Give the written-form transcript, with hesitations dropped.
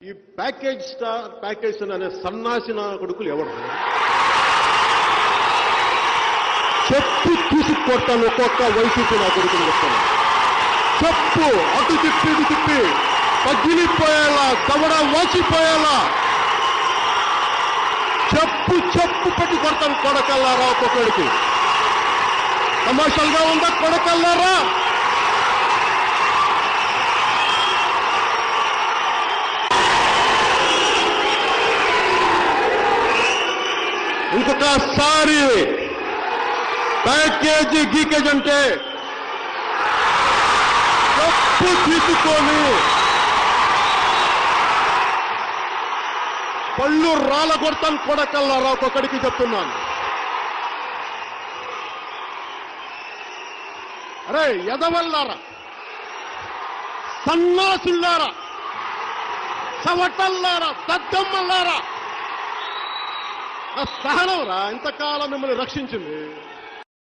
ఈ ప్యాకేజ్ అనే సన్నాసిన కొడుకులు ఎవరు? చెప్పు తీసుకొట్టాను ఒక్కొక్క వైసీపీ నా కొడుకులు చెప్తాను. చెప్పు అటు తిప్పి ఇటు తిప్పి పగిలిపోయేలా దవడ వాచిపోయేలా చెప్పు పెట్టి కొడతాను కొడకల్లారా. ఒక్కొక్కడికి కమర్షియల్గా ఉందా కొడకల్లారా? ఇంకొకసారి ప్యాకేజీ గీకేజ్ అంటే తప్పు తీసుకొని పళ్ళు రాళ్ళ కొడతాను కొడకల్లారా. ఒక్కొక్కడికి చెప్తున్నాను. అరే ఎదవల్లారా, సన్నాసుల్లారా, చవటల్లారా, దద్దమ్మల్లారా, సహనం రా ఇంతకాలం మిమ్మల్ని రక్షించింది.